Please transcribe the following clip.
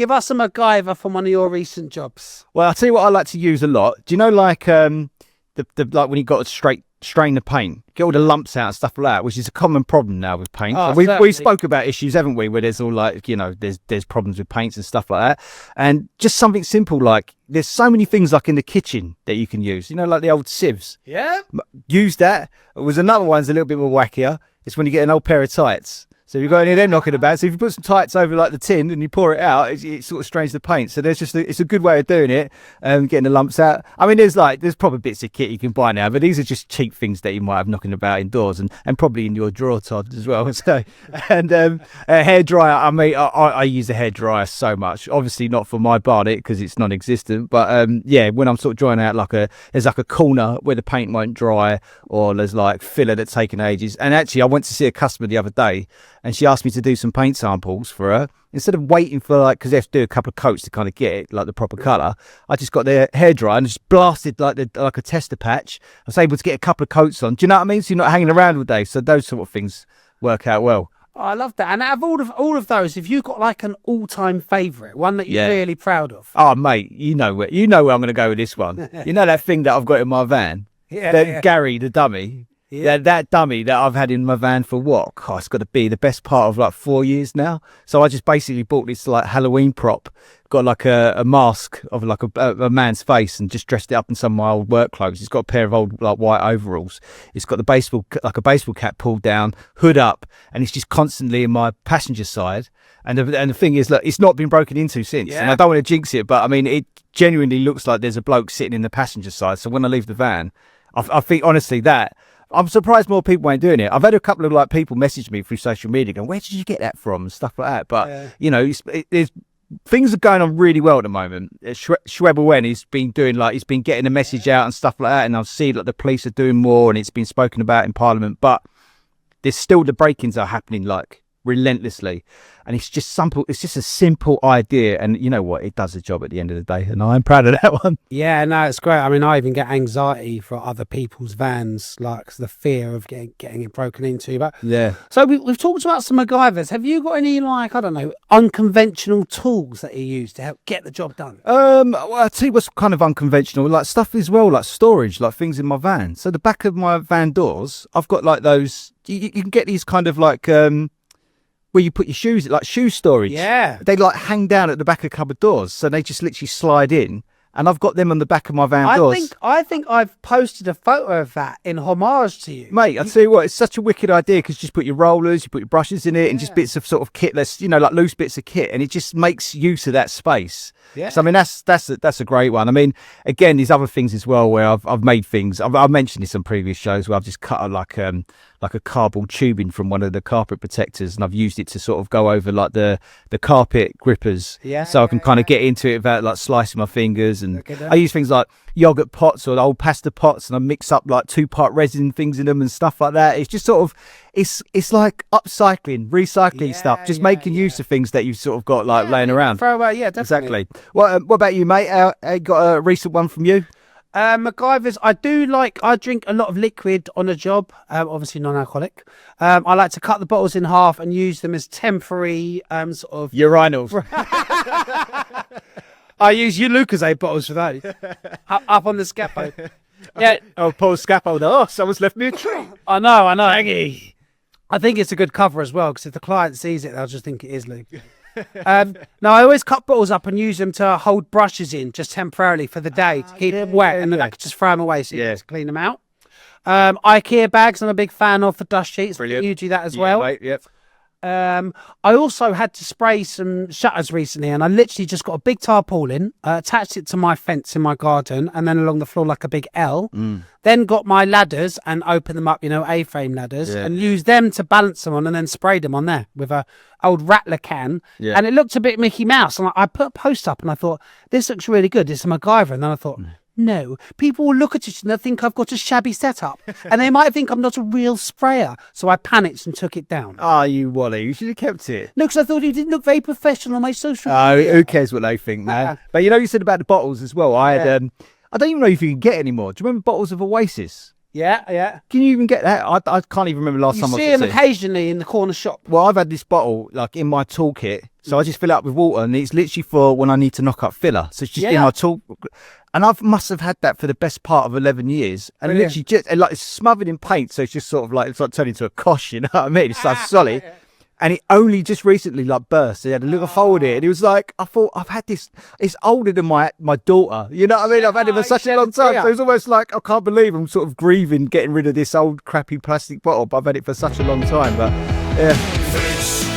Give us a MacGyver from one of your recent jobs. Well, I'll tell you what I like to use a lot. Do you know, like, like when you got to strain the paint, get all the lumps out and stuff like that, which is a common problem now with paint. Oh, we spoke about issues, haven't we, where there's all like, you know, there's problems with paints and stuff like that. And just something simple, like there's so many things like in the kitchen that you can use, you know, like the old sieves. Yeah. Use that. There was another one's a little bit more wackier. It's when you get an old pair of tights. So you've got any of them knocking about. So if you put some tights over like the tin and you pour it out, it sort of strains the paint. So it's a good way of doing it, getting the lumps out. I mean, there's probably bits of kit you can buy now, but these are just cheap things that you might have knocking about indoors and probably in your drawer, Todd, as well. So, and a hairdryer. I mean, I use a hairdryer so much. Obviously not for my Bardall because it's non-existent, but yeah, when I'm sort of drying out there's like a corner where the paint won't dry, or there's like filler that's taken ages. And actually, I went to see a customer the other day, and she asked me to do some paint samples for her. Instead of waiting for like, because they have to do a couple of coats to kind of get it like the proper colour, I just got the hairdryer and just blasted like a tester patch. I was able to get a couple of coats on. Do you know what I mean? So you're not hanging around all day. So those sort of things work out well. Oh, I love that. And out of all of those, if you've got like an all-time favourite, one that you're really proud of. Oh, mate, you know where I'm going to go with this one. You know that thing that I've got in my van? Yeah. Gary, the dummy. Yeah, that dummy that I've had in my van for what? Oh, it's got to be the best part of like 4 years now. So I just basically bought this like Halloween prop, got like a mask of like a man's face and just dressed it up in some of my old work clothes. It's got a pair of old like white overalls. It's got a baseball cap pulled down, hood up, and it's just constantly in my passenger side. And the thing is, look, it's not been broken into since. Yeah. And I don't want to jinx it, but I mean, it genuinely looks like there's a bloke sitting in the passenger side. So when I leave the van, I think honestly that. I'm surprised more people ain't doing it. I've had a couple of like people message me through social media going, where did you get that from and stuff like that. But you know, things are going on really well at the moment. Schwebel Wen, he's been getting the message out and stuff like that, and I've seen like the police are doing more and it's been spoken about in Parliament, but there's still the break-ins are happening like relentlessly, and it's just a simple idea, and you know what, it does the job at the end of the day, and I'm proud of that one. Yeah, no, it's great. I mean, I even get anxiety for other people's vans, like the fear of getting it broken into. But yeah, so we've talked about some MacGyvers. Have you got any, like, I don't know, unconventional tools that you use to help get the job done? Well, I'll tell you what's kind of unconventional, like stuff as well, like storage, like things in my van. So the back of my van doors, I've got like those, you can get these kind of like where you put your shoes, like shoe storage. Yeah. They like hang down at the back of cupboard doors, so they just literally slide in. And I've got them on the back of my van doors. I think I've posted a photo of that in homage to you. Mate, I'll tell you what, it's such a wicked idea, because you just put your rollers, you put your brushes in it, and just bits of sort of kit, you know, like loose bits of kit, and it just makes use of that space. Yeah. So I mean, that's a great one. I mean, again, there's other things as well where I've made things. I've mentioned this on previous shows where I've just cut like a cardboard tubing from one of the carpet protectors, and I've used it to sort of go over like the carpet grippers. Yeah. So I can kind of get into it without like slicing my fingers. And I use things like yogurt pots or old pasta pots, and I mix up like 2-part resin things in them and stuff like that. It's just sort of, it's like upcycling, recycling stuff, just making use of things that you've sort of got like laying around. Throw away, yeah, definitely. Exactly. What about you, mate? Got a recent one from you? MacGyvers, I drink a lot of liquid on a job, obviously non-alcoholic. I like to cut the bottles in half and use them as temporary sort of urinals. I use Lucozade bottles for that. up on the scaffold. Yeah. Oh, poor scaffold. Oh, someone's left me a treat. I know. Hangy. I think it's a good cover as well, because if the client sees it, they'll just think it is Luke. No, I always cut bottles up and use them to hold brushes in just temporarily for the day to keep them wet, and then I can just throw them away so you can just clean them out. IKEA bags, I'm a big fan of for dust sheets. Brilliant. You do that as well. Mate, yep. I also had to spray some shutters recently, and I literally just got a big tarpaulin, attached it to my fence in my garden, and then along the floor like a big L. Then got my ladders and opened them up, you know, A-frame ladders, and used them to balance them on, and then sprayed them on there with a old Rattler can. And it looked a bit Mickey Mouse. And I put a post up and I thought, this looks really good. It's a MacGyver. And then I thought, no, people will look at it and they'll think I've got a shabby setup, and they might think I'm not a real sprayer. So I panicked and took it down. Oh, you Wally, you should have kept it. No, because I thought it didn't look very professional on my social media. Who cares what they think, man? But you know, you said about the bottles as well. I had, I don't even know if you can get anymore. Do you remember bottles of Oasis? Yeah. Can you even get that? I can't even remember last time I see them occasionally in the corner shop. Well, I've had this bottle like in my toolkit So I just fill it up with water, and it's literally for when I need to knock up filler. So it's just in our tool. And I must have had that for the best part of 11 years. And literally just like it's smothered in paint. So it's just sort of like, it's like turning into a kosh, you know what I mean? It's so solid. And it only just recently like burst. It had a little hole in it. And it was like, I thought, I've had this, it's older than my daughter. You know what I mean? I've had it for such a long time. So it's almost like, I can't believe I'm sort of grieving getting rid of this old crappy plastic bottle. But I've had it for such a long time. But yeah.